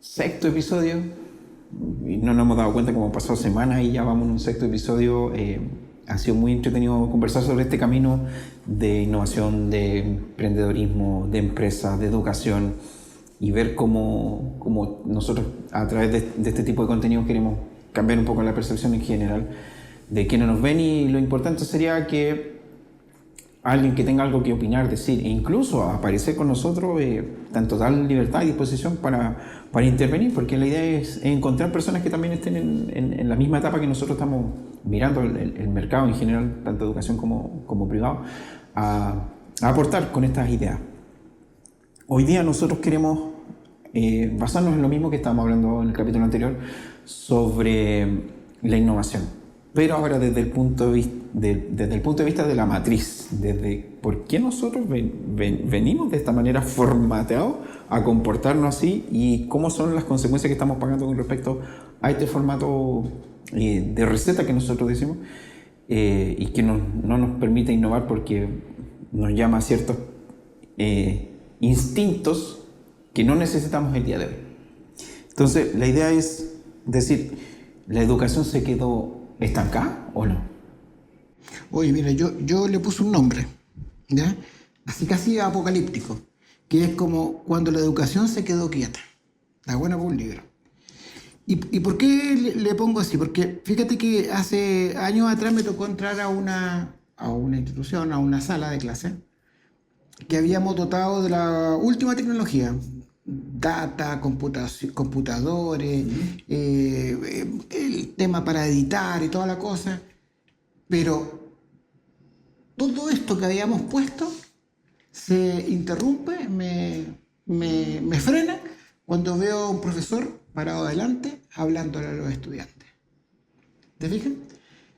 sexto episodio y no nos hemos dado cuenta cómo pasó semanas y ya vamos en un sexto episodio. Ha sido muy entretenido conversar sobre este camino de innovación, de emprendedorismo, de empresas, de educación y ver cómo nosotros a través de este tipo de contenido queremos cambiar un poco la percepción en general de quienes nos ven, y lo importante sería que alguien que tenga algo que opinar, decir e incluso aparecer con nosotros está en total libertad y disposición para intervenir, porque la idea es encontrar personas que también estén en la misma etapa que nosotros estamos mirando el mercado en general, tanto educación como privado, a aportar con estas ideas. Hoy día nosotros queremos basarnos en lo mismo que estábamos hablando en el capítulo anterior sobre la innovación, pero ahora desde el punto de vista de la matriz, desde por qué nosotros venimos de esta manera formateados a comportarnos así y cómo son las consecuencias que estamos pagando con respecto a este formato de receta que nosotros decimos, y que no nos permite innovar porque nos llama a ciertos instintos que no necesitamos el día de hoy. Entonces la idea es decir, ¿la educación se quedó estancada o no? Oye, mira, yo le puse un nombre, ¿ya? Así casi apocalíptico, que es como cuando la educación se quedó quieta. Está buena por un libro. ¿Y por qué le pongo así? Porque fíjate que hace años atrás me tocó entrar a una institución, a una sala de clase, que habíamos dotado de la última tecnología. Data, computadores, el tema para editar y toda la cosa. Pero todo esto que habíamos puesto se interrumpe, me frena cuando veo a un profesor parado adelante hablándole a los estudiantes. ¿Te fijas?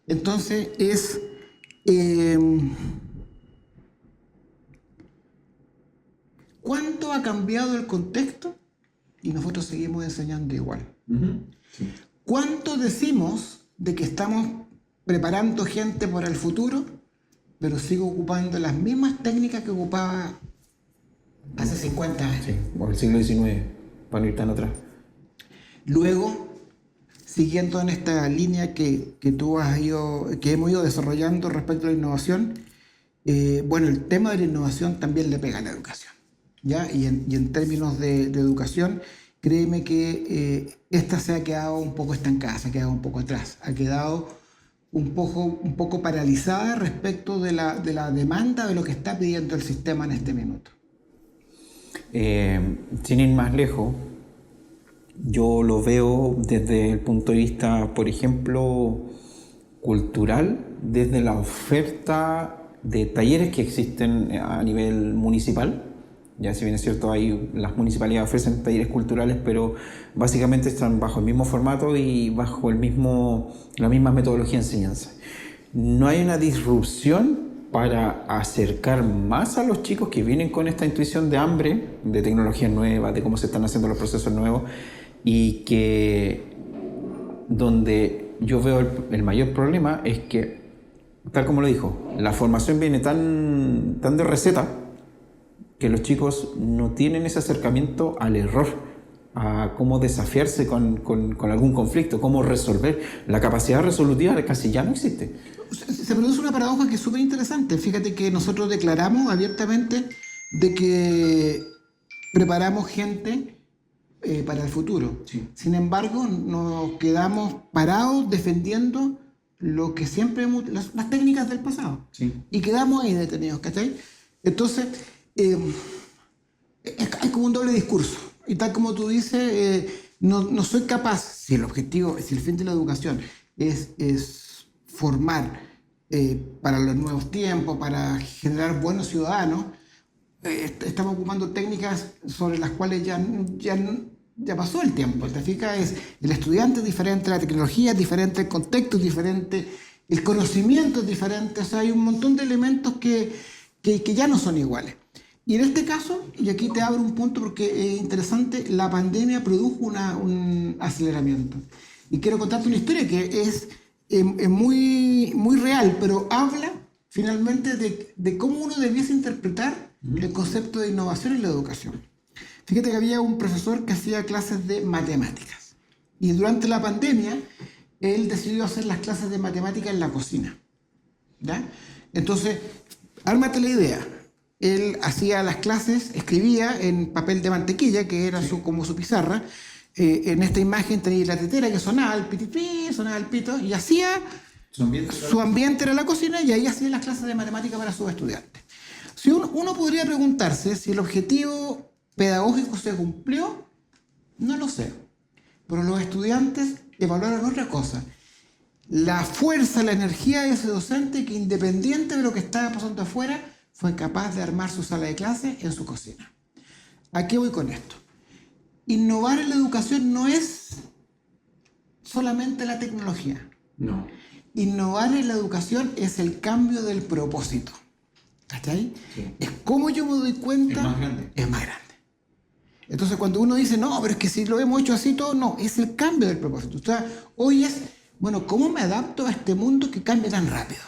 Entonces es... ¿cuánto ha cambiado el contexto? Y nosotros seguimos enseñando igual. Sí. ¿Cuánto decimos de que estamos preparando gente para el futuro, pero sigo ocupando las mismas técnicas que ocupaba hace 50 años? Sí, o el siglo XIX, para no ir tan atrás. Luego, siguiendo en esta línea que hemos ido desarrollando respecto a la innovación, el tema de la innovación también le pega a la educación, ¿ya? Y en términos de educación, créeme que esta se ha quedado un poco estancada, se ha quedado un poco atrás, ha quedado un poco paralizada respecto de la demanda de lo que está pidiendo el sistema en este minuto. Sin ir más lejos, yo lo veo desde el punto de vista, por ejemplo, cultural, desde la oferta de talleres que existen a nivel municipal. Ya si bien es cierto, las municipalidades ofrecen talleres culturales, pero básicamente están bajo el mismo formato y bajo la misma metodología de enseñanza. No hay una disrupción para acercar más a los chicos que vienen con esta intuición de hambre, de tecnologías nuevas, de cómo se están haciendo los procesos nuevos, y que donde yo veo el mayor problema es que, tal como lo dijo, la formación viene tan de receta que los chicos no tienen ese acercamiento al error, a cómo desafiarse con algún conflicto, cómo resolver. La capacidad resolutiva casi ya no existe. Se produce una paradoja que es súper interesante. Fíjate que nosotros declaramos abiertamente de que preparamos gente para el futuro. Sí. Sin embargo, nos quedamos parados defendiendo lo que siempre las técnicas del pasado. Sí. Y quedamos ahí detenidos, ¿cachai? Entonces, hay como un doble discurso. Y tal como tú dices, no soy capaz, si el fin de la educación es formar para los nuevos tiempos, para generar buenos ciudadanos, estamos ocupando técnicas sobre las cuales ya pasó el tiempo. ¿Te fijas? El estudiante es diferente, la tecnología es diferente, el contexto es diferente, el conocimiento es diferente. O sea, hay un montón de elementos que ya no son iguales. Y en este caso, y aquí te abro un punto porque es interesante, la pandemia produjo un aceleramiento. Y quiero contarte una historia que es muy, muy real, pero habla finalmente de cómo uno debiese interpretar el concepto de innovación en la educación. Fíjate que había un profesor que hacía clases de matemáticas. Y durante la pandemia, él decidió hacer las clases de matemáticas en la cocina. ¿Ya? Entonces, ármate la idea. Él hacía las clases, escribía en papel de mantequilla, que era como su pizarra. En esta imagen tenía la tetera que sonaba el pitipí, sonaba el pito, y hacía... Su ambiente era la cocina y ahí hacía las clases de matemáticas para sus estudiantes. Si uno podría preguntarse si el objetivo pedagógico se cumplió, no lo sé. Pero los estudiantes evaluaron otra cosa. La fuerza, la energía de ese docente que, independiente de lo que estaba pasando afuera, fue capaz de armar su sala de clases en su cocina. ¿A qué voy con esto? Innovar en la educación no es solamente la tecnología. No. Innovar en la educación es el cambio del propósito. ¿Cachai? Sí. Es como yo me doy cuenta. Es más grande. Es más grande. Entonces, cuando uno dice, no, pero es que si lo hemos hecho así todo, no, es el cambio del propósito. O sea, hoy es, bueno, ¿cómo me adapto a este mundo que cambia tan rápido?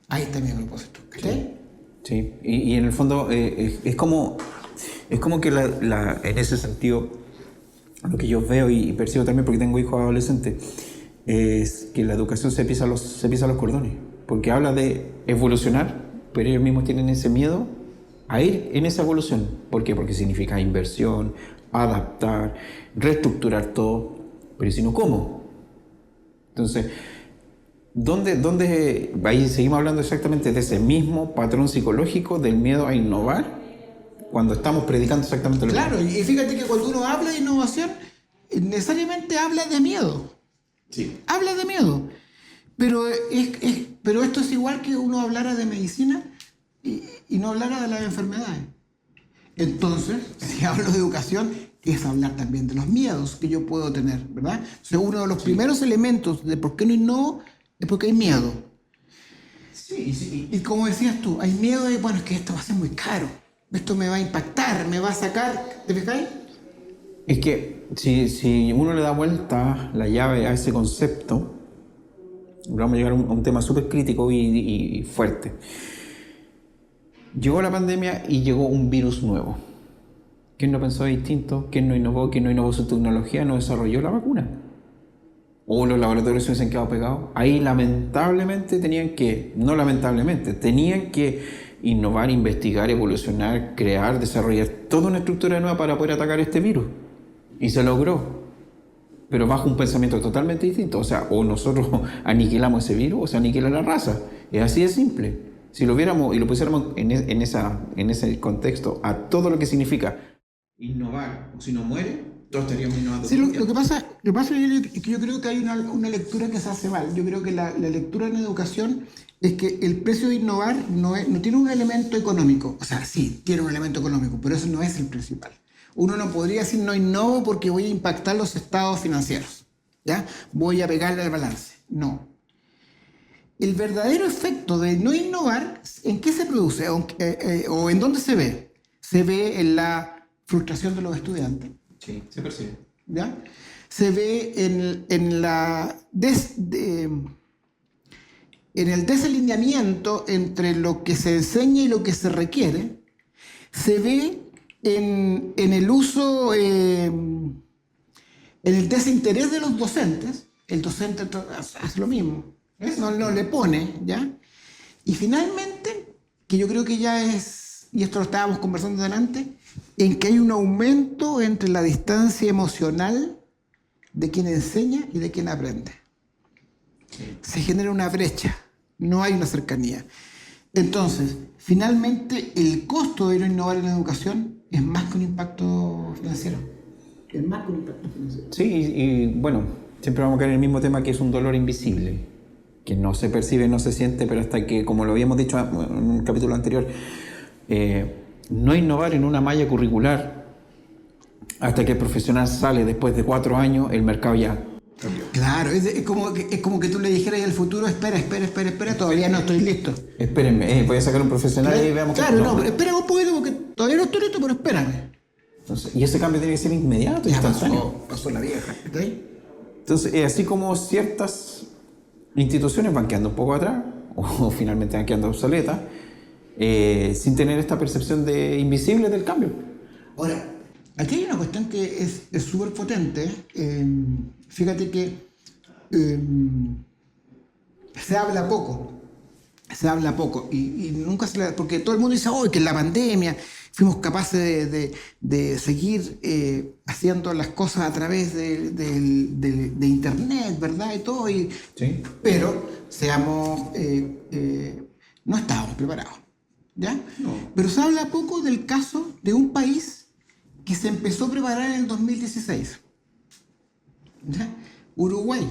Ahí está mi propósito. ¿Cachai? Sí. Y en el fondo es como que en ese sentido, lo que yo veo y percibo también porque tengo hijos adolescentes, es que la educación se pisa los cordones, porque habla de evolucionar, pero ellos mismos tienen ese miedo a ir en esa evolución. ¿Por qué? Porque significa inversión, adaptar, reestructurar todo, pero si no, ¿cómo? Entonces, ¿dónde ahí seguimos hablando exactamente de ese mismo patrón psicológico del miedo a innovar cuando estamos predicando exactamente lo mismo? Claro, y fíjate que cuando uno habla de innovación, necesariamente habla de miedo. Sí. Habla de miedo. Pero esto es igual que uno hablara de medicina y no hablara de las enfermedades. Entonces, si hablo de educación, es hablar también de los miedos que yo puedo tener, ¿verdad? O sea, uno de los primeros elementos de por qué no innovo es porque hay miedo. Sí. Y como decías tú, hay miedo de, bueno, es que esto va a ser muy caro, esto me va a impactar, me va a sacar, ¿te fijáis? Es que si uno le da vuelta la llave a ese concepto, vamos a llegar a un tema súper crítico y fuerte. Llegó la pandemia y llegó un virus nuevo. ¿Quién no pensó distinto? ¿Quién no innovó? ¿Quién no innovó su tecnología? ¿No desarrolló la vacuna? ¿O los laboratorios se han quedado pegados? Ahí lamentablemente tenían que innovar, investigar, evolucionar, crear, desarrollar toda una estructura nueva para poder atacar este virus. Y se logró. Pero bajo un pensamiento totalmente distinto. O sea, o nosotros aniquilamos ese virus o se aniquila la raza. Es así de simple. Si lo viéramos y lo pusiéramos en ese contexto a todo lo que significa innovar, o si no muere, todos estaríamos innovando. Sí, lo que pasa es que yo creo que hay una lectura que se hace mal. Yo creo que la lectura en educación es que el precio de innovar no tiene un elemento económico. O sea, sí, tiene un elemento económico, pero eso no es el principal. Uno no podría decir no innovo porque voy a impactar los estados financieros. ¿Ya? Voy a pegarle al balance. No. El verdadero efecto de no innovar, ¿en qué se produce? ¿O en dónde se ve? Se ve en la frustración de los estudiantes. Sí, se percibe. ¿Ya? Se ve en el desalineamiento entre lo que se enseña y lo que se requiere. Se ve en el uso, en el desinterés de los docentes. El docente hace lo mismo. No le pone, ¿ya? Y finalmente, que yo creo que ya es, y esto lo estábamos conversando delante, en que hay un aumento entre la distancia emocional de quien enseña y de quien aprende. Sí. Se genera una brecha, no hay una cercanía. Entonces, finalmente, el costo de no innovar en la educación es más que un impacto financiero. Es más que un impacto financiero. Sí, y bueno, siempre vamos a caer en el mismo tema, que es un dolor invisible, que no se percibe, no se siente, pero hasta que, como lo habíamos dicho en un capítulo anterior, no innovar en una malla curricular hasta que el profesional sale después de 4 años, el mercado ya cambió. Claro, es como que tú le dijeras al futuro, espera, todavía no estoy listo. Espérenme, voy a sacar un profesional y veamos. Claro, no, pero espera un poquito porque todavía no estoy listo, pero espérame. Entonces, y ese cambio tiene que ser inmediato, instantáneo. Pasó la vieja. ¿Okay? Entonces, así como ciertas instituciones van quedando un poco atrás, o finalmente van quedando obsoletas, sin tener esta percepción de invisible del cambio. Ahora, Aquí hay una cuestión que es súper potente. Fíjate que se habla poco. Se habla poco y nunca se le... Porque todo el mundo dice, oh, que en la pandemia fuimos capaces de seguir haciendo las cosas a través de internet, ¿verdad? Y todo. Sí. Pero seamos... no estábamos preparados, ¿ya? No. Pero se habla poco del caso de un país que se empezó a preparar en el 2016. ¿Ya? Uruguay.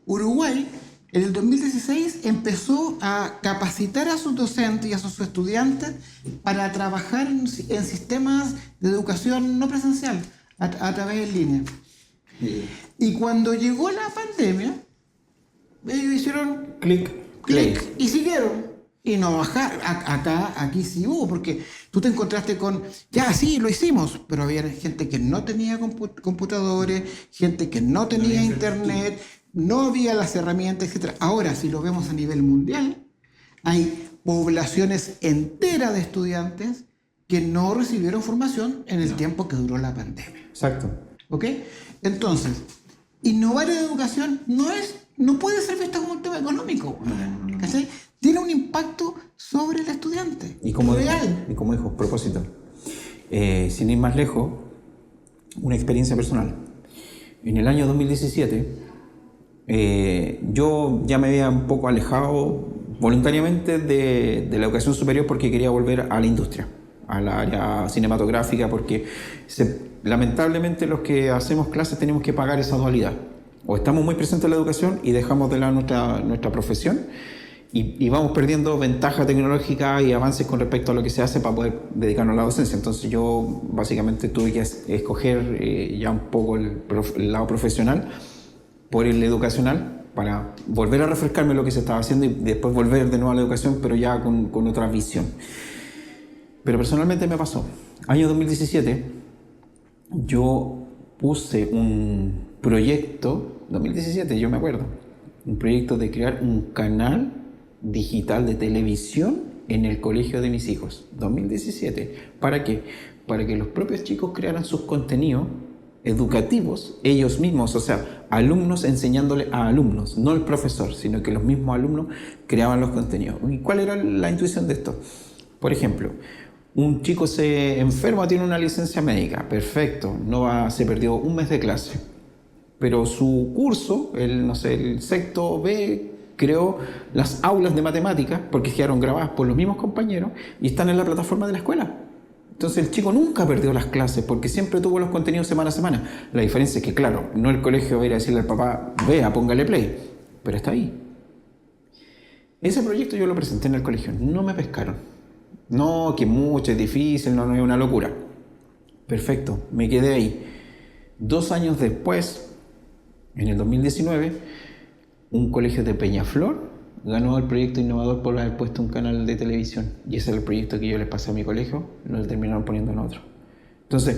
Uruguay en el 2016 empezó a capacitar a sus docentes y a sus estudiantes para trabajar en sistemas de educación no presencial, a través de línea. Sí. Y cuando llegó la pandemia, ellos hicieron Clic. y siguieron. Y no bajar. Aquí sí hubo, porque tú te encontraste con, ya sí, lo hicimos, pero había gente que no tenía computadores, gente que no tenía internet, no había las herramientas, etc. Ahora, si lo vemos a nivel mundial, hay poblaciones enteras de estudiantes que no recibieron formación en el tiempo que duró la pandemia. Exacto. ¿Ok? Entonces, innovar en educación no puede ser visto como un tema económico. ¿Cachai? Tiene un impacto sobre el estudiante. Y como real. dijo, propósito. Sin ir más lejos, una experiencia personal. En el año 2017, yo ya me había un poco alejado voluntariamente de la educación superior porque quería volver a la industria, a la área cinematográfica, porque lamentablemente los que hacemos clases tenemos que pagar esa dualidad. O estamos muy presentes en la educación y dejamos de lado nuestra profesión y vamos perdiendo ventaja tecnológica y avances con respecto a lo que se hace para poder dedicarnos a la docencia. Entonces yo básicamente tuve que escoger ya un poco el lado profesional por el educacional para volver a refrescarme lo que se estaba haciendo y después volver de nuevo a la educación, pero ya con otra visión. Pero personalmente me pasó. Año 2017, yo puse un proyecto, 2017 yo me acuerdo, un proyecto de crear un canal digital de televisión en el colegio de mis hijos, 2017. ¿Para qué? Para que los propios chicos crearan sus contenidos educativos, ellos mismos, o sea, alumnos enseñándole a alumnos, no el profesor, sino que los mismos alumnos creaban los contenidos. ¿Y cuál era la intuición de esto? Por ejemplo, un chico se enferma, tiene una licencia médica, perfecto, se perdió un mes de clase, pero su curso, el sexto B, creó las aulas de matemáticas porque quedaron grabadas por los mismos compañeros y están en la plataforma de la escuela. Entonces el chico nunca perdió las clases porque siempre tuvo los contenidos semana a semana. La diferencia es que, claro, no el colegio va a ir a decirle al papá, vea, póngale play, pero está ahí. Ese proyecto yo lo presenté en el colegio, no me pescaron. No, que mucho, es difícil, no es una locura. Perfecto, me quedé ahí. 2 años después, en el 2019, un colegio de Peñaflor ganó el proyecto innovador por haber puesto un canal de televisión. Y ese era el proyecto que yo les pasé a mi colegio, lo terminaron poniendo en otro. Entonces,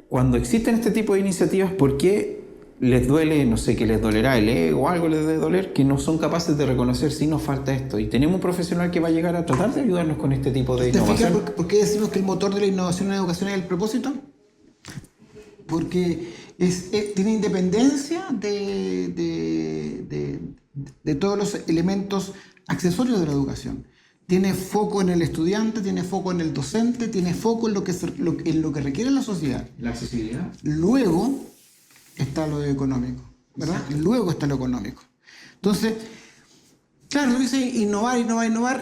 cuando existen este tipo de iniciativas, ¿por qué les duele, no sé, que les dolerá el ego o algo les debe doler, que no son capaces de reconocer si nos falta esto? Y tenemos un profesional que va a llegar a tratar de ayudarnos con este tipo de innovación. ¿Por qué decimos que el motor de la innovación en la educación es el propósito? Porque tiene independencia de todos los elementos accesorios de la educación. Tiene foco en el estudiante, tiene foco en el docente, tiene foco en lo que requiere la sociedad. La accesibilidad. Luego está lo económico, ¿verdad? Exacto. Luego está lo económico. Entonces, claro, lo que dice innovar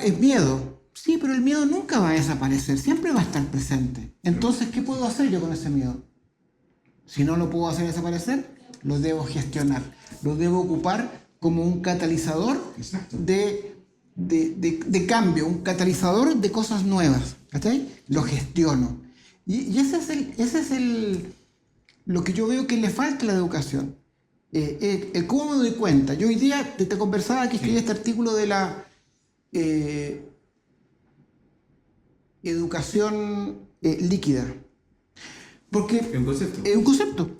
es miedo. Sí, pero el miedo nunca va a desaparecer, siempre va a estar presente. Entonces, ¿qué puedo hacer yo con ese miedo? Si no lo puedo hacer desaparecer, lo debo gestionar, lo debo ocupar como un catalizador de cambio, un catalizador de cosas nuevas. ¿Cachai? Lo gestiono. Y ese es lo que yo veo que le falta a la educación. ¿Cómo me doy cuenta? Yo hoy día te conversaba que escribí este artículo de la educación líquida. Porque ¿Es un concepto? es un concepto.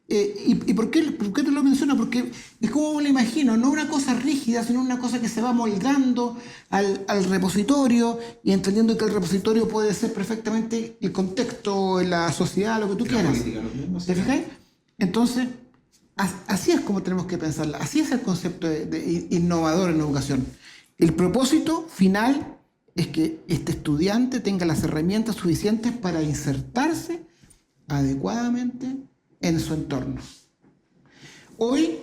¿Y por qué te lo menciono? Porque es como me lo imagino, no una cosa rígida, sino una cosa que se va moldando al repositorio y entendiendo que el repositorio puede ser perfectamente el contexto, la sociedad, lo que tú quieras. Política, lo mismo, ¿Te fijáis? Entonces, así es como tenemos que pensarla, así es el concepto de innovador en educación. El propósito final es que este estudiante tenga las herramientas suficientes para insertarse adecuadamente en su entorno. Hoy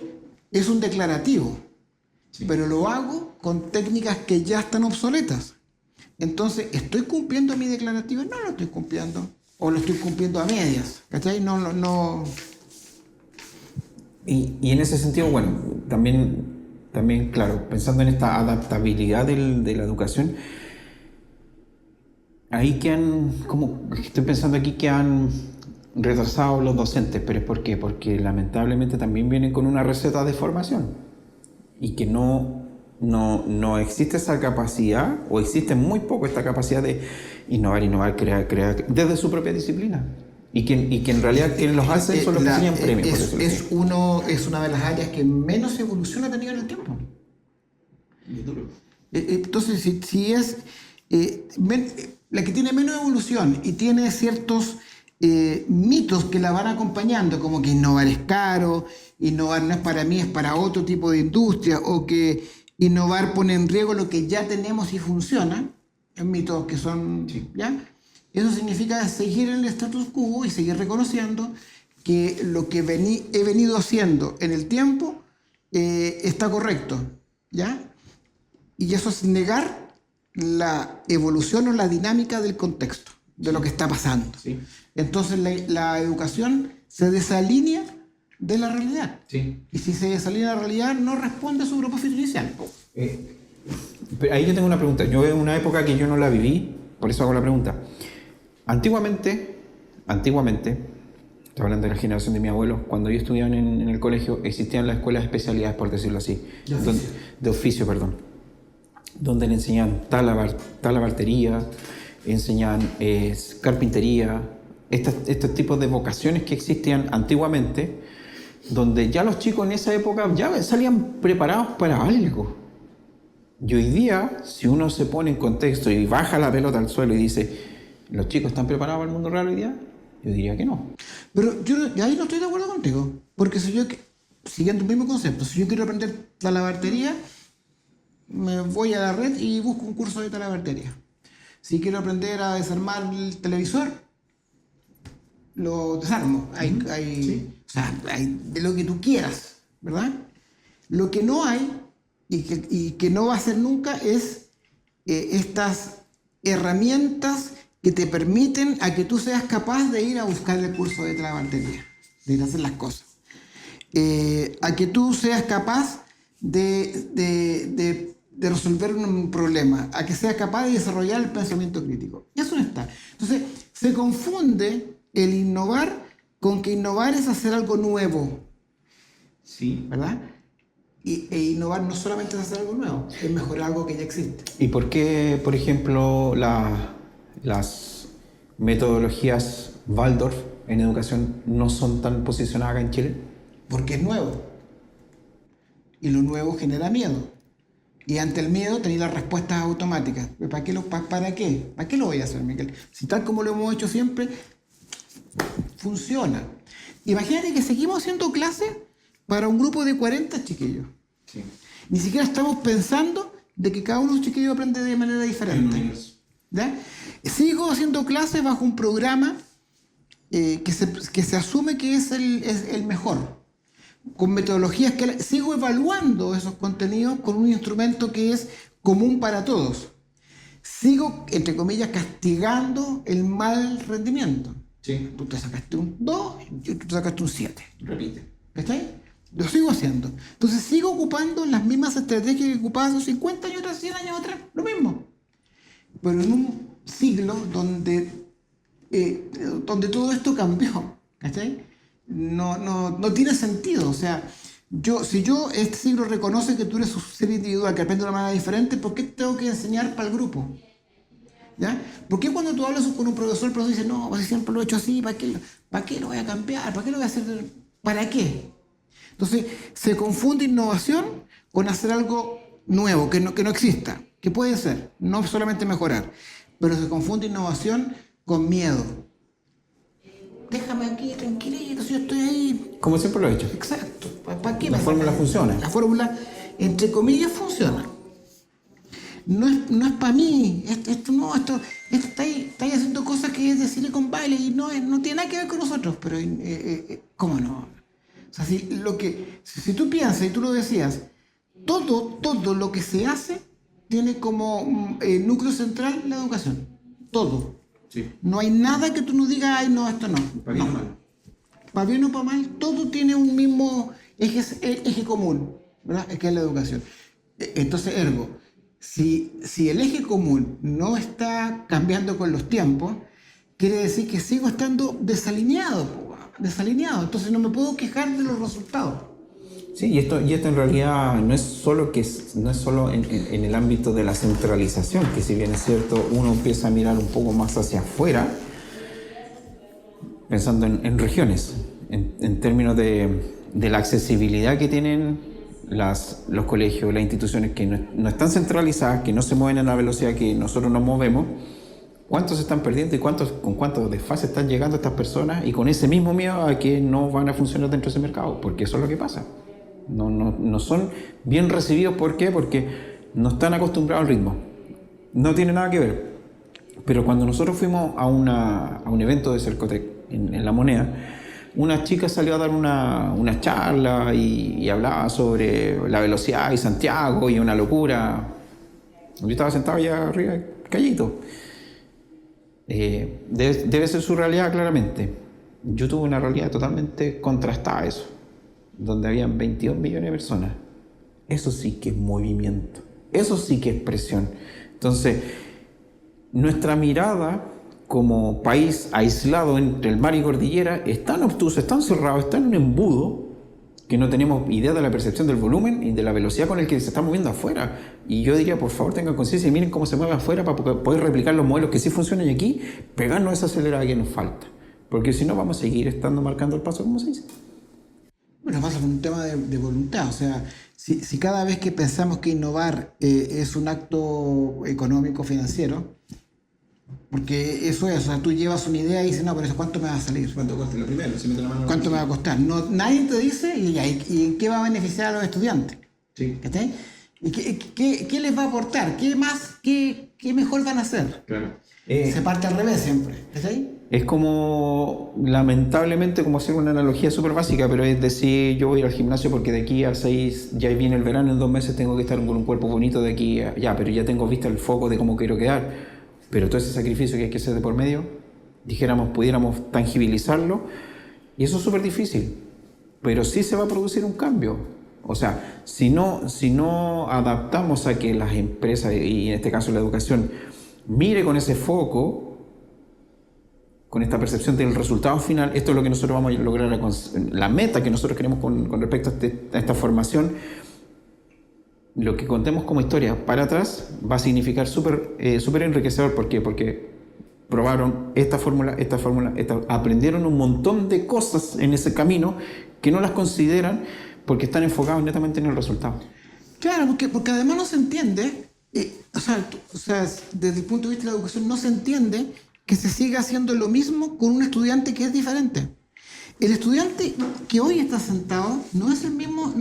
es un declarativo, sí, pero lo hago con técnicas que ya están obsoletas. Entonces, ¿estoy cumpliendo mi declarativo? No lo estoy cumpliendo. O lo estoy cumpliendo a medias. ¿Cachai? No. Y en ese sentido, bueno, también, claro, pensando en esta adaptabilidad de la educación, ahí estoy pensando aquí que han retrasado los docentes, pero ¿es por qué? Porque lamentablemente también vienen con una receta de formación y que no existe esa capacidad, o existe muy poco esta capacidad de innovar, crear desde su propia disciplina. Y que en realidad quienes los hacen son los que enseñan premios. Es una de las áreas que menos evolución ha tenido en el tiempo. Entonces, si es la que tiene menos evolución y tiene ciertos mitos que la van acompañando, como que innovar es caro, innovar no es para mí, es para otro tipo de industria, o que innovar pone en riesgo lo que ya tenemos y funciona, mitos que son, sí, ¿ya? Eso significa seguir en el status quo y seguir reconociendo que lo que he venido haciendo en el tiempo está correcto, ¿ya? Y eso es negar la evolución o la dinámica del contexto, de lo que está pasando. Sí. Entonces la educación se desalinea de la realidad. Sí. Y si se desalinea de la realidad, no responde a su propósito inicial. Ahí yo tengo una pregunta. Yo en una época que yo no la viví, por eso hago la pregunta. Antiguamente, estoy hablando de la generación de mi abuelo, cuando yo estudiaba en el colegio, existían las escuelas de especialidades, por decirlo así. De oficio, donde le enseñaban talabartería, enseñaban carpintería, estos tipos de vocaciones que existían antiguamente, donde ya los chicos en esa época ya salían preparados para algo. Y hoy día, si uno se pone en contexto y baja la pelota al suelo y dice, ¿los chicos están preparados para el mundo real hoy día? Yo diría que no. Pero yo ahí no estoy de acuerdo contigo, porque siguiendo el mismo concepto, si yo quiero aprender talabartería, me voy a la red y busco un curso de talabartería. Si quiero aprender a desarmar el televisor, lo desarmo. Sí. O sea, hay de lo que tú quieras, ¿verdad? Lo que no hay y que no va a ser nunca es estas herramientas que te permiten a que tú seas capaz de ir a buscar el curso de talabartería, de ir a hacer las cosas. A que tú seas capaz de resolver un problema, a que seas capaz de desarrollar el pensamiento crítico. Y eso no está. Entonces, se confunde el innovar con que innovar es hacer algo nuevo. Sí. ¿Verdad? E innovar no solamente es hacer algo nuevo, es mejorar algo que ya existe. ¿Y por qué, por ejemplo, las metodologías Waldorf en educación no son tan posicionadas acá en Chile? Porque es nuevo. Y lo nuevo genera miedo. Y ante el miedo tenéis las respuestas automáticas. ¿Para qué lo voy a hacer, Miguel? Si tal como lo hemos hecho siempre, funciona. Imagínate que seguimos haciendo clases para un grupo de 40 chiquillos. Sí. Ni siquiera estamos pensando de que cada uno de los chiquillos aprende de manera diferente. ¿Ya? Sigo haciendo clases bajo un programa que se asume que es el mejor, con metodologías que sigo evaluando esos contenidos con un instrumento que es común para todos. Sigo, entre comillas, castigando el mal rendimiento. Sí. Tú te sacaste un 2 y tú te sacaste un 7. Repite. ¿Está ahí? Lo sigo haciendo. Entonces sigo ocupando las mismas estrategias que ocupaba hace 50 años atrás, 100 años atrás. Lo mismo. Pero en un siglo donde todo esto cambió. ¿Cachai? No tiene sentido. O sea, si este siglo reconoce que tú eres un ser individual que aprende de una manera diferente, ¿por qué tengo que enseñar para el grupo? ¿Ya? ¿Por qué cuando tú hablas con un profesor, el profesor dice, no, pues siempre lo he hecho así, ¿para qué lo voy a cambiar? ¿Para qué lo voy a hacer? ¿Para qué? Entonces, se confunde innovación con hacer algo nuevo, que no exista, que puede ser, no solamente mejorar, pero se confunde innovación con miedo. Déjame aquí tranquilito, si yo estoy ahí. Como siempre lo he hecho. Exacto. ¿Para qué? La fórmula funciona. La fórmula, entre comillas, funciona. No es para mí. Esto está ahí haciendo cosas que es de Silicon Valley y no tiene nada que ver con nosotros. Pero, ¿cómo no? O sea, si tú piensas y tú lo decías, todo lo que se hace tiene como núcleo central la educación. Todo. Sí. No hay nada que tú no digas, ay, no, esto no. Para bien o mal. Para bien o para mal, todo tiene un mismo eje común, ¿verdad? Es que es la educación. Entonces, ergo, si el eje común no está cambiando con los tiempos, quiere decir que sigo estando desalineado. Entonces no me puedo quejar de los resultados. Sí, y esto en realidad no es solo en el ámbito de la centralización, que si bien es cierto, uno empieza a mirar un poco más hacia afuera, pensando en regiones, en términos de la accesibilidad que tienen los colegios, las instituciones que no están centralizadas, que no se mueven a la velocidad que nosotros nos movemos. ¿Cuántos se están perdiendo y con cuántos desfases están llegando estas personas? Y con ese mismo miedo a que no van a funcionar dentro de ese mercado, porque eso es lo que pasa. No son bien recibidos. ¿Por qué? Porque no están acostumbrados al ritmo. No tiene nada que ver. Pero cuando nosotros fuimos a un evento de Cercotec en La Moneda, una chica salió a dar una charla y hablaba sobre la velocidad y Santiago y una locura. Yo estaba sentado allá arriba, callito. Debe ser su realidad, claramente. Yo tuve una realidad totalmente contrastada a eso, donde habían 22 millones de personas. Eso sí que es movimiento, eso sí que es presión. Entonces, nuestra mirada como país aislado entre el mar y cordillera es tan obtusa, es tan cerrado, es tan un embudo, que no tenemos idea de la percepción del volumen y de la velocidad con el que se está moviendo afuera. Y yo diría, por favor, tengan conciencia y miren cómo se mueve afuera para poder replicar los modelos que sí funcionan, y aquí pegarnos esa acelerada que nos falta. Porque si no, vamos a seguir estando marcando el paso, como se dice. Bueno, pasa por un tema de voluntad. O sea, si cada vez que pensamos que innovar es un acto económico, financiero, porque eso es, o sea, tú llevas una idea y dices, no, pero eso, ¿cuánto me va a salir? ¿Cuánto cuesta lo primero? Si mete la mano. ¿Cuánto me va a costar? No, nadie te dice y en qué va a beneficiar a los estudiantes. Sí. ¿Está? ¿Y qué les va a aportar? ¿Qué más, qué mejor van a hacer? Claro. Se parte al revés siempre. ¿Está ahí? Es como, lamentablemente, como hacer una analogía súper básica, pero es decir, yo voy al gimnasio porque de aquí a 6, ya viene el verano, en 2 meses tengo que estar con un cuerpo bonito de aquí a ya, pero ya tengo vista el foco de cómo quiero quedar. Pero todo ese sacrificio que hay que hacer de por medio, pudiéramos tangibilizarlo, y eso es súper difícil, pero sí se va a producir un cambio. O sea, si no adaptamos a que las empresas, y en este caso la educación, mire con ese foco, con esta percepción del resultado final, esto es lo que nosotros vamos a lograr, la meta que nosotros queremos con respecto a esta formación. Lo que contemos como historia para atrás va a significar súper enriquecedor. ¿Por qué? Porque probaron esta fórmula, aprendieron un montón de cosas en ese camino que no las consideran porque están enfocados netamente en el resultado. Claro, porque además no se entiende, o sea, desde el punto de vista de la educación no se entiende que se siga haciendo lo mismo con un estudiante que es diferente. El estudiante que hoy está sentado no es el mismo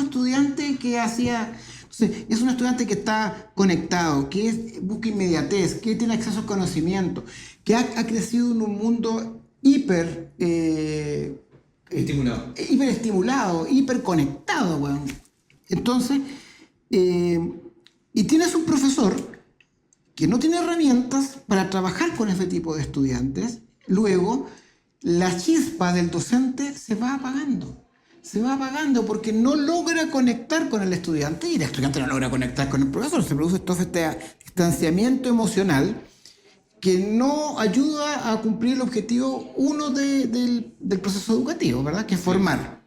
estudiante que hacía. Entonces, es un estudiante que está conectado, que busca inmediatez, que tiene acceso al conocimiento, que ha crecido en un mundo hiperestimulado, hiperconectado, bueno. Entonces, y tienes un profesor que no tiene herramientas para trabajar con ese tipo de estudiantes. Luego, la chispa del docente se va apagando porque no logra conectar con el estudiante, y el estudiante no logra conectar con el profesor. Se produce todo este distanciamiento emocional que no ayuda a cumplir el objetivo uno del proceso educativo, ¿verdad? Que es formar.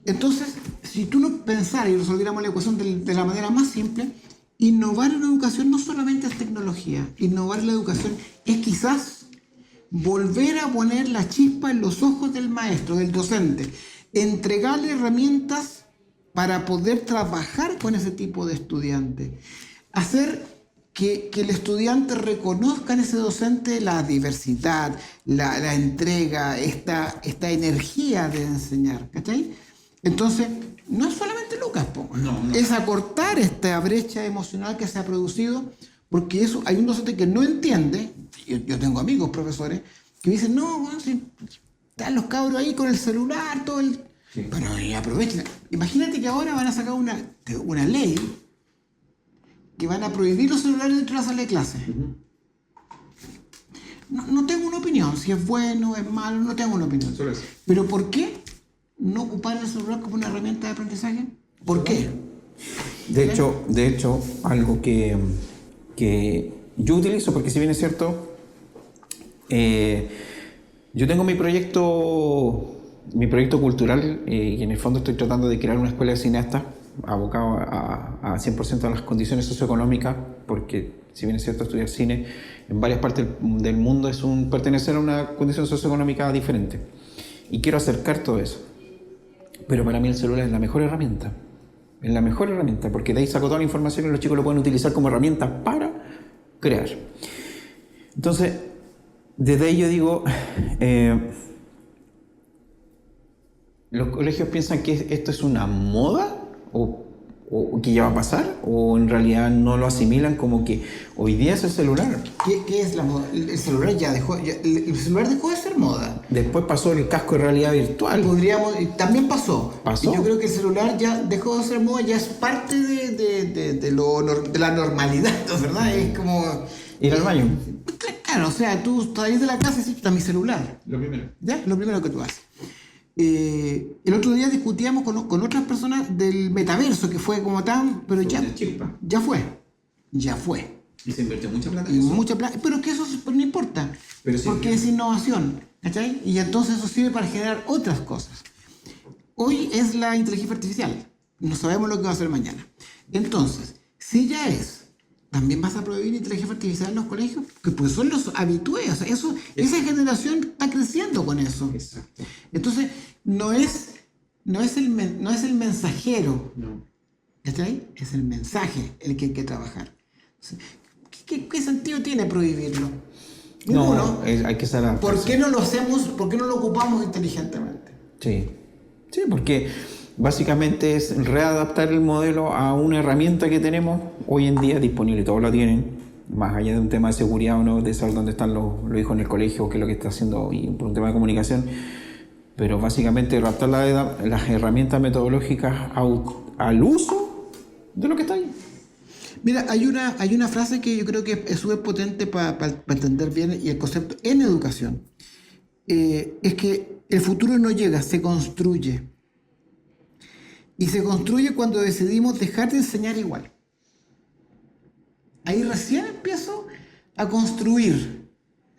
Entonces, si tú no pensaras y resolviéramos la ecuación de la manera más simple, innovar en la educación no solamente es tecnología. Innovar en la educación es quizás volver a poner la chispa en los ojos del maestro, del docente, entregarle herramientas para poder trabajar con ese tipo de estudiante, hacer que el estudiante reconozca en ese docente la diversidad, la entrega, esta energía de enseñar, ¿cachai? Entonces, no es solamente Lucas, es acortar esta brecha emocional que se ha producido, porque eso hay un docente que no entiende. Yo tengo amigos profesores que dicen, no, bueno, si están los cabros ahí con el celular, todo el... Sí. Bueno, aprovechen. Imagínate que ahora van a sacar una ley que van a prohibir los celulares dentro de la sala de clases. No tengo una opinión, si es bueno, es malo, no tengo una opinión. Pero ¿por qué no ocupar el celular como una herramienta de aprendizaje? ¿Por qué? De hecho, algo que yo utilizo, porque si bien es cierto, yo tengo mi proyecto cultural y en el fondo estoy tratando de crear una escuela de cineastas abocado a 100% a las condiciones socioeconómicas, porque si bien es cierto estudiar cine en varias partes del mundo es pertenecer a una condición socioeconómica diferente, y quiero acercar todo eso, pero para mí el celular es la mejor herramienta, porque de ahí saco toda la información y los chicos lo pueden utilizar como herramienta para crear. Entonces, desde ahí yo digo, los colegios piensan que esto es una moda o que ya va a pasar, o en realidad no lo asimilan como que hoy día es el celular. ¿Qué es la moda? El celular el celular dejó de ser moda. Después pasó el casco de realidad virtual. También pasó. ¿Pasó? Y yo creo que el celular ya dejó de ser moda, ya es parte de la normalidad, ¿verdad? Es como... Ir al baño. Claro, o sea, tú salís de la casa y dices, está mi celular. Lo primero. ¿Ya? Lo primero que tú haces. El otro día discutíamos con otras personas del metaverso, que fue como tan, pero ya fue. Y se invirtió mucha plata. Mucha plata, pero que eso no importa, porque es innovación, ¿cachai? Y entonces eso sirve para generar otras cosas. Hoy es la inteligencia artificial, no sabemos lo que va a hacer mañana. Entonces, si ya también vas a prohibir inteligencia artificial en los colegios, que pues son los habitués, o sea, esa generación está creciendo con eso. Exacto. Entonces, no es el mensajero, no. ¿Cachai? Es el mensaje el que hay que trabajar. ¿Qué sentido tiene prohibirlo? No, hay que saber. ¿Por qué no lo hacemos? ¿Por qué no lo ocupamos inteligentemente? Sí, porque básicamente es readaptar el modelo a una herramienta que tenemos hoy en día disponible, todos la tienen, más allá de un tema de seguridad o no, de saber dónde están los hijos en el colegio, qué es lo que está haciendo y por un tema de comunicación, pero básicamente adaptar las herramientas metodológicas al uso de lo que está ahí. Mira, hay una frase que yo creo que es súper potente para entender bien y el concepto en educación. Es que el futuro no llega, se construye. Y se construye cuando decidimos dejar de enseñar igual. Ahí recién empiezo a construir,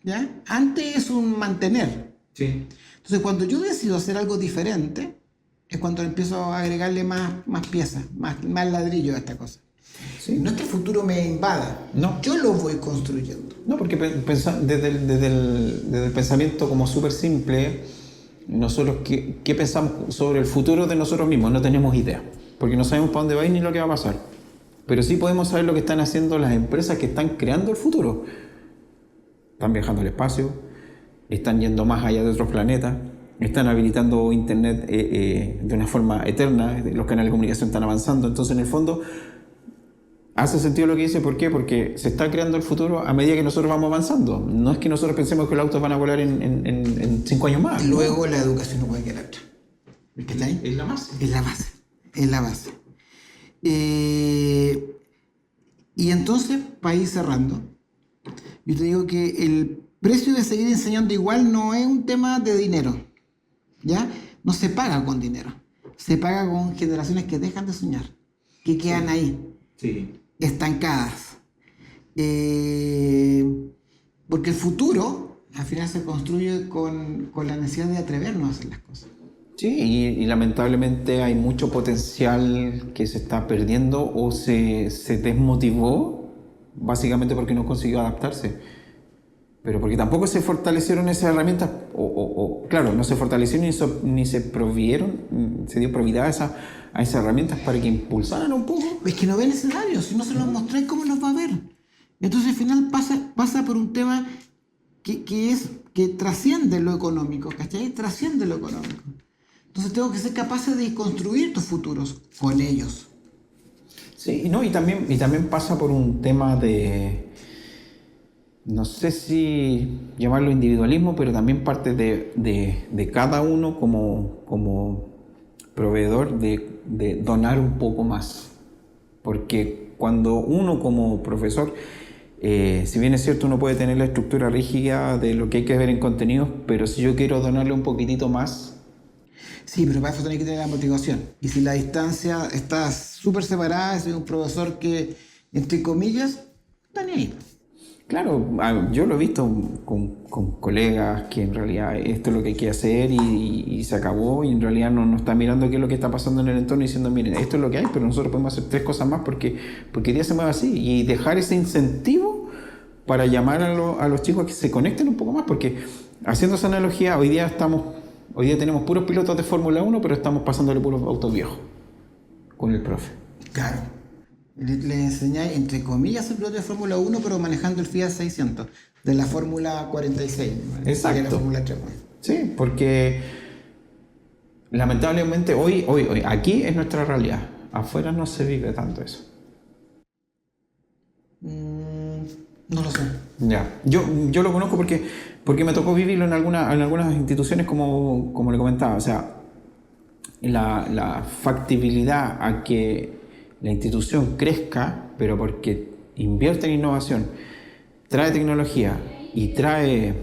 ¿ya? Antes es un mantener. Sí. Entonces, cuando yo decido hacer algo diferente, es cuando empiezo a agregarle más piezas, más ladrillo a esta cosa. Sí. No es que el futuro me invada, no. Yo lo voy construyendo. No, porque desde el pensamiento como súper simple, nosotros ¿qué pensamos sobre el futuro de nosotros mismos? No tenemos idea, porque no sabemos para dónde va a ir ni lo que va a pasar. Pero sí podemos saber lo que están haciendo las empresas que están creando el futuro. Están viajando al espacio, están yendo más allá de otros planetas, están habilitando internet de una forma eterna, los canales de comunicación están avanzando. Entonces, en el fondo, hace sentido lo que dice. ¿Por qué? Porque se está creando el futuro a medida que nosotros vamos avanzando. No es que nosotros pensemos que los autos van a volar en 5 años más. Luego la educación no puede quedar atrás. ¿Está ahí? Es la base. Es la base. Y entonces, para ir cerrando, yo te digo que el precio de seguir enseñando igual no es un tema de dinero, ¿ya? No se paga con dinero, se paga con generaciones que dejan de soñar, que quedan ahí, estancadas. Porque el futuro, al final, se construye con la necesidad de atrevernos a hacer las cosas. Sí, y lamentablemente hay mucho potencial que se está perdiendo o se desmotivó básicamente porque no consiguió adaptarse. pero porque tampoco se fortalecieron esas herramientas, claro, no se fortalecieron ni se provieron, se dio probidad a esas herramientas para que impulsaran un poco. Es que no ven escenarios, si no se los mostráis, ¿cómo los va a ver? Entonces al final pasa por un tema que trasciende lo económico, ¿cachai? Trasciende lo económico. Entonces tengo que ser capaz de construir tus futuros con ellos. Sí, no, y también pasa por un tema de, no sé si llamarlo individualismo, pero también parte de cada uno como proveedor de donar un poco más. Porque cuando uno como profesor, si bien es cierto uno puede tener la estructura rígida de lo que hay que ver en contenidos, pero si yo quiero donarle un poquitito más. Sí, pero para eso tenés que tener la motivación. Y si la distancia está súper separada, es un profesor que, entre comillas, está ni ahí. Claro, yo lo he visto con colegas que en realidad esto es lo que hay que hacer y se acabó, y en realidad no está mirando qué es lo que está pasando en el entorno y diciendo, miren, esto es lo que hay, pero nosotros podemos hacer 3 cosas más porque el día se mueve así, y dejar ese incentivo para llamar a los chicos a que se conecten un poco más, porque haciendo esa analogía, hoy día tenemos puros pilotos de Fórmula 1, pero estamos pasándole puros autos viejos con el profe. Claro. Le enseñáis, entre comillas, el piloto de Fórmula 1, pero manejando el Fiat 600 de la Fórmula 46. Exacto. De la Fórmula 3. Sí, porque lamentablemente hoy, aquí es nuestra realidad. Afuera no se vive tanto eso. No lo sé. Ya, yo lo conozco porque me tocó vivirlo en algunas instituciones, como le comentaba. O sea, la factibilidad a que la institución crezca, pero porque invierte en innovación, trae tecnología y trae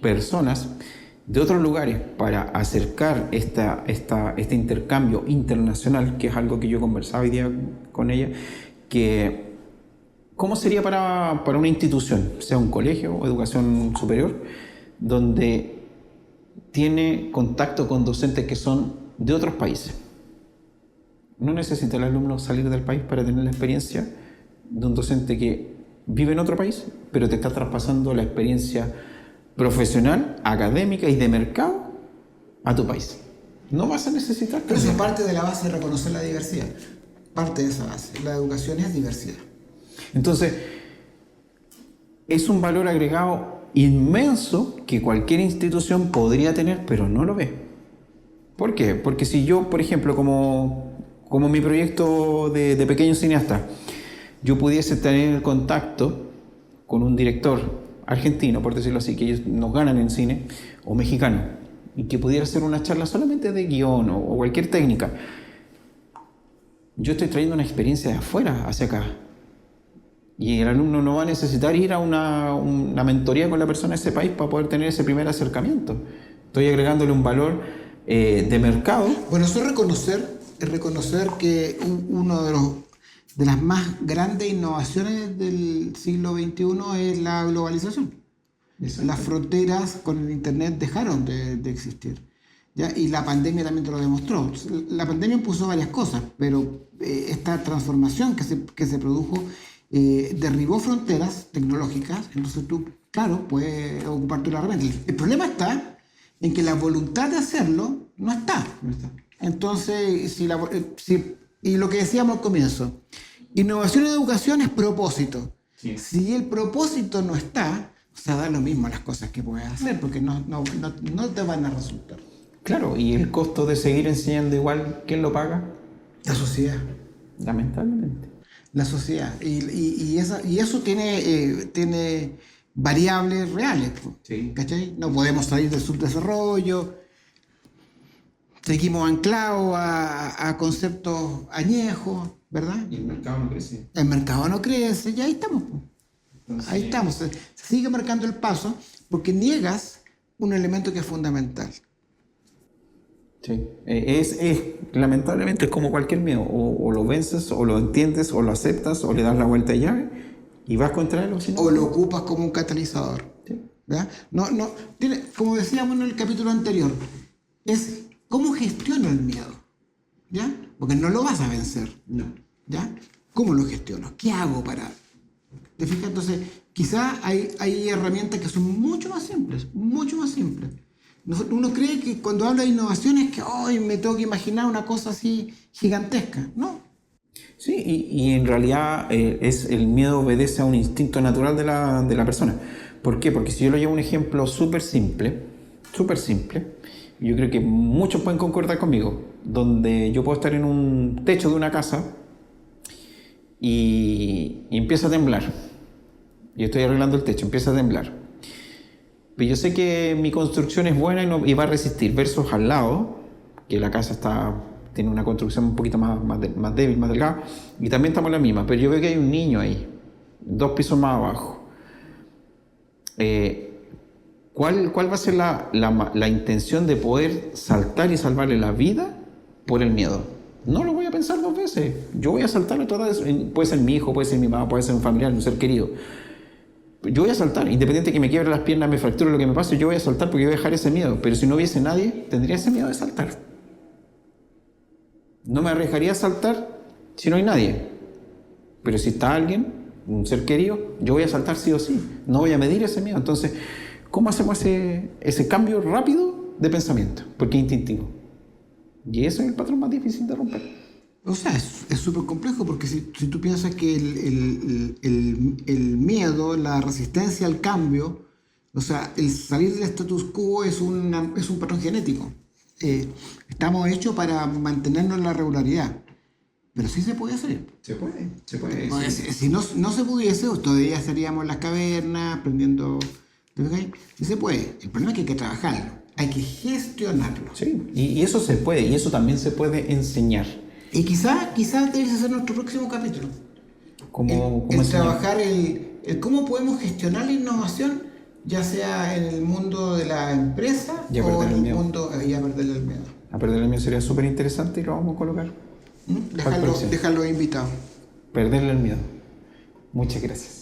personas de otros lugares para acercar este intercambio internacional, que es algo que yo conversaba hoy día con ella, que ¿cómo sería para una institución, sea un colegio o educación superior, donde tiene contacto con docentes que son de otros países? No necesita el alumno salir del país para tener la experiencia de un docente que vive en otro país, pero te está traspasando la experiencia profesional, académica y de mercado a tu país. No vas a necesitar... Pero eso es parte de la base de reconocer la diversidad. Parte de esa base. La educación es diversidad. Entonces, es un valor agregado inmenso que cualquier institución podría tener, pero no lo ve. ¿Por qué? Porque si yo, por ejemplo, como mi proyecto de pequeño cineasta, yo pudiese tener contacto con un director argentino, por decirlo así, que ellos nos ganan en cine, o mexicano, y que pudiera hacer una charla solamente de guión o cualquier técnica, yo estoy trayendo una experiencia de afuera hacia acá. Y el alumno no va a necesitar ir a una mentoría con la persona de ese país para poder tener ese primer acercamiento. Estoy agregándole un valor de mercado. Bueno, eso es reconocer que uno de las más grandes innovaciones del siglo XXI es la globalización. Las fronteras con el Internet dejaron de existir. ¿Ya? Y la pandemia también te lo demostró. La pandemia impuso varias cosas, pero esta transformación que se produjo derribó fronteras tecnológicas. Entonces tú, claro, puedes ocupar tu herramienta. El problema está en que la voluntad de hacerlo no está. Entonces, y lo que decíamos al comienzo, innovación en educación es propósito. Sí. Si el propósito no está, o sea, da lo mismo las cosas que puedes hacer, porque no te van a resultar. Claro, y el costo de seguir enseñando igual, ¿quién lo paga? La sociedad. Lamentablemente. La sociedad. Y eso tiene variables reales. Sí. ¿Cachai? No podemos salir del subdesarrollo. Seguimos anclados a conceptos añejos, ¿verdad? Y el mercado no crece. El mercado no crece, y ahí estamos. Entonces, ahí estamos. Se sigue marcando el paso porque niegas un elemento que es fundamental. Sí. Lamentablemente es como cualquier miedo. O lo vences, o lo entiendes, o lo aceptas, o le das la vuelta de llave y vas contra él. O lo ocupas como un catalizador. Sí. ¿Verdad? Como decíamos en el capítulo anterior, es cómo gestiono el miedo. ¿Ya? Porque no lo vas a vencer. No. ¿Ya? ¿Cómo lo gestiono? ¿Qué hago ¿Te fijas? Entonces, quizás hay herramientas que son mucho más simples, mucho más simples. Uno cree que cuando habla de innovación es que hoy me tengo que imaginar una cosa así gigantesca. No. Sí, y en realidad el miedo obedece a un instinto natural de la persona. ¿Por qué? Porque si yo lo llevo a un ejemplo súper simple, yo creo que muchos pueden concordar conmigo, donde yo puedo estar en un techo de una casa y empieza a temblar. Yo estoy arreglando el techo, empieza a temblar. Pero yo sé que mi construcción es buena y va a resistir, versus al lado, que la casa tiene una construcción un poquito más débil, más delgada, y también estamos en la misma, pero yo veo que hay un niño ahí, 2 pisos más abajo. ¿Cuál va a ser la intención de poder saltar y salvarle la vida por el miedo? No lo voy a pensar 2 veces. Yo voy a saltar otra vez. Puede ser mi hijo, puede ser mi mamá, puede ser un familiar, un ser querido. Yo voy a saltar, independiente de que me quiebre las piernas, me fracture lo que me pase, yo voy a saltar porque yo voy a dejar ese miedo. Pero si no hubiese nadie, tendría ese miedo de saltar. No me arriesgaría a saltar si no hay nadie. Pero si está alguien, un ser querido, yo voy a saltar sí o sí. No voy a medir ese miedo. Entonces, ¿cómo hacemos ese cambio rápido de pensamiento? Porque es instintivo. Y ese es el patrón más difícil de romper. O sea, es súper complejo porque si tú piensas que el miedo, la resistencia al cambio, o sea, el salir del status quo es un patrón genético. Estamos hechos para mantenernos en la regularidad. Pero sí se puede hacer. Se puede. No, si no se pudiese, todavía estaríamos en las cavernas, aprendiendo. Sí se puede. El problema es que hay que trabajarlo, hay que gestionarlo. Sí, y eso se puede, y eso también se puede enseñar. Y quizás debe ser nuestro próximo capítulo. ¿Cómo trabajar el cómo podemos gestionar la innovación, ya sea en el mundo de la empresa o en el mundo y a perderle el miedo. A perderle el miedo sería súper interesante y lo vamos a colocar. Dejarlo invitado. Perderle el miedo. Muchas gracias.